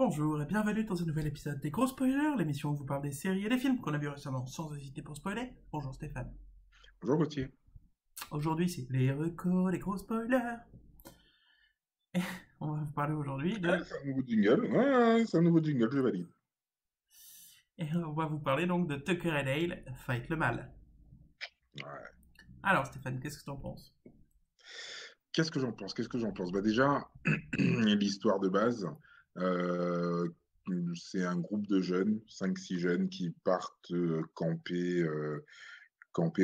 Bonjour et bienvenue dans un nouvel épisode des Gros Spoilers, l'émission où on vous parle des séries et des films qu'on a vus récemment sans hésiter pour spoiler. Bonjour Stéphane. Bonjour Gauthier. Aujourd'hui c'est les recos, les gros spoilers. Et on va vous parler aujourd'hui de... Ouais, c'est un nouveau jingle. Ouais, c'est un nouveau jingle, je valide. Et on va vous parler donc de Tucker et Dale, Fight le mal. Ouais. Alors Stéphane, qu'est-ce que t'en penses? Qu'est-ce que j'en pense? Bah déjà, l'histoire de base, euh, c'est un groupe de jeunes, 5-6 jeunes, qui partent camper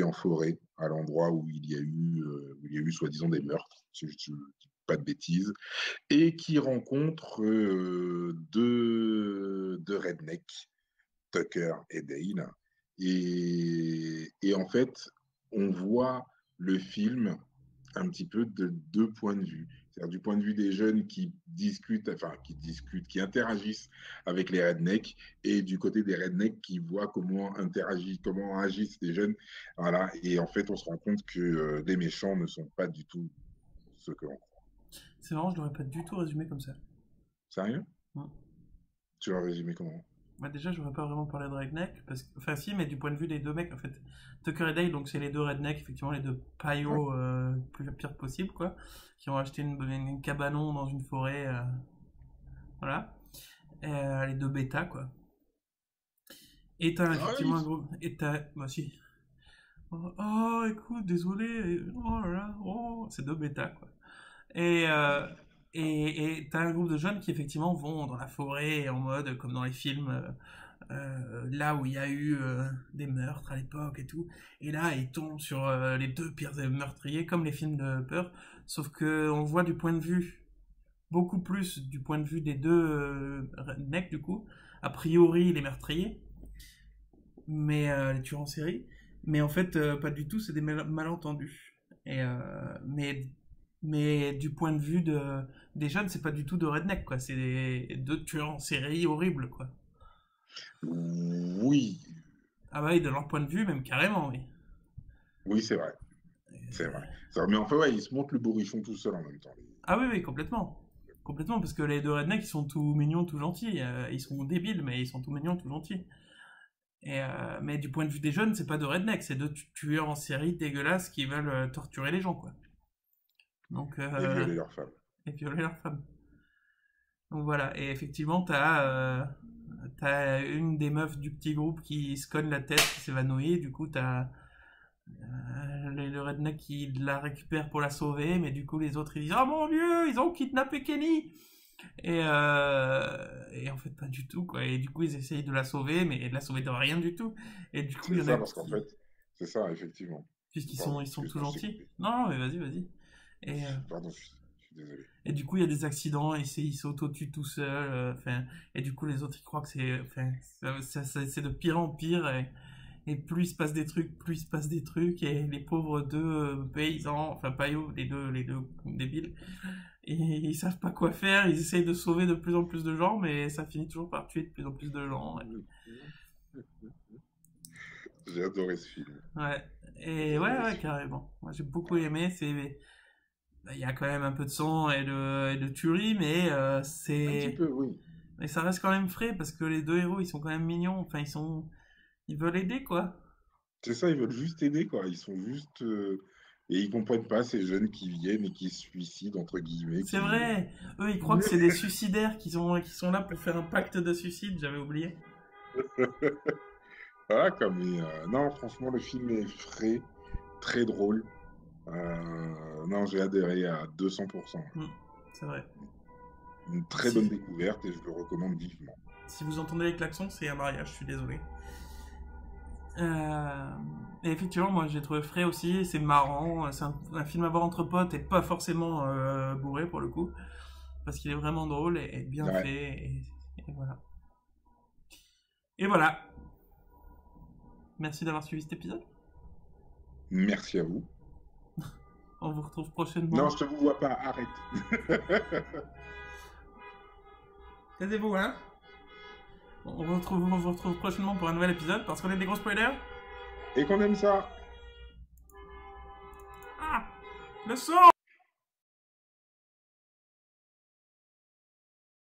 en forêt, à l'endroit où il y a eu soi-disant des meurtres, si je ne dis pas de bêtises, et qui rencontrent deux rednecks, Tucker et Dale. Et en fait, on voit le film un petit peu de deux points de vue. C'est-à-dire du point de vue des jeunes qui interagissent avec les rednecks, et du côté des rednecks qui voient comment agissent les jeunes. Voilà. Et en fait, on se rend compte que les méchants ne sont pas du tout ceux que l'on croit. C'est marrant, je l'aurais pas du tout résumé comme ça. Sérieux? Hmm. Tu l'as résumé comment? Bah déjà, j'aurais pas vraiment parlé de redneck, parce que... Enfin si, mais du point de vue des deux mecs, en fait. Tucker et Dale, donc c'est les deux rednecks, effectivement, les deux paillots plus pire possible, quoi, qui ont acheté une cabanon dans une forêt, voilà. Les deux bêtas, quoi. Et t'as Ah effectivement un oui. groupe... Et t'as... Bah si. Oh, oh, écoute, désolé, oh là là, oh, c'est deux bêtas, quoi. Et, euh, et t'as un groupe de jeunes qui effectivement vont dans la forêt en mode comme dans les films là où il y a eu des meurtres à l'époque et tout. Et là, ils tombent sur les deux pires meurtriers comme les films de peur, sauf que on voit du point de vue beaucoup plus du point de vue des deux rednecks du coup. A priori, les meurtriers, mais les tueurs en série. Mais en fait, pas du tout. C'est des malentendus. Et mais du point de vue des jeunes, c'est pas du tout de redneck, quoi. C'est deux tueurs en série horribles, quoi. Oui, Ah bah oui, de leur point de vue, même carrément, oui. oui, c'est vrai. C'est vrai. C'est vrai. Mais enfin, ouais, ils se montent le bourrichon tout seul en même temps. Ah oui, oui, complètement. Complètement, parce que les deux rednecks, ils sont tout mignons, tout gentils. Ils sont débiles, mais ils sont tout mignons, tout gentils. Mais du point de vue des jeunes, c'est pas de redneck, c'est deux tueurs en série dégueulasses qui veulent torturer les gens, quoi. Donc, Et violer leurs femmes. et violer leurs femmes. Donc voilà, et effectivement, t'as une des meufs du petit groupe qui se cogne la tête, qui s'évanouit, du coup t'as le redneck qui la récupère pour la sauver, mais du coup les autres ils disent « Oh mon dieu, ils ont kidnappé Kenny !» et en fait pas du tout, quoi. Et du coup ils essayent de la sauver, mais de la sauver de rien du tout. Et du coup il C'est y en a ça, parce qu'en qui... fait, c'est ça, effectivement. Puisqu'Pardon, ils sont tout excuse-moi, je t'ai gentils. coupé. Non, non, mais vas-y, vas-y. Et, Pardon, je suis désolé. Et du coup, il y a des accidents et il s'auto-tue tout seul. Enfin, et du coup, les autres, ils croient que c'est, enfin, c'est de pire en pire. Et plus il se passe des trucs, plus il se passe des trucs. Et les pauvres deux paysans, enfin paillots, les deux débiles, et ils savent pas quoi faire. Ils essayent de sauver de plus en plus de gens, mais ça finit toujours par tuer de plus en plus de gens. J'ai adoré ce film. Ouais. Et J'ai ouais, adoré ce ouais, film. carrément. Moi, j'ai beaucoup aimé. Il y a quand même un peu de sang et de tuerie, mais Un petit peu, oui. mais ça reste quand même frais parce que les deux héros ils sont quand même mignons. Enfin ils veulent aider quoi. C'est ça, ils veulent juste aider, quoi. Ils sont juste. Et ils comprennent pas ces jeunes qui viennent et qui se suicident, entre guillemets, C'est qui. vrai. Eux ils croient que c'est des suicidaires qui sont là pour faire un pacte de suicide. J'avais oublié. Voilà, comme. Non, franchement, le film est frais, très drôle. Non, j'ai adhéré à 200%. Hmm, c'est vrai. Une très bonne Si découverte et je le recommande vivement. si vous entendez les klaxons, c'est un mariage. Je suis désolé. Et effectivement, moi j'ai trouvé frais aussi. C'est marrant. C'est un film à voir entre potes et pas forcément bourré pour le coup, parce qu'il est vraiment drôle et bien Ouais, fait. Et voilà. Et voilà. Merci d'avoir suivi cet épisode. merci à vous. On vous retrouve Non, prochainement. je te vous vois pas, arrête. Taisez-vous, hein. On vous retrouve prochainement pour un nouvel épisode parce qu'on est des gros spoilers. Et qu'on aime ça. Ah, le son.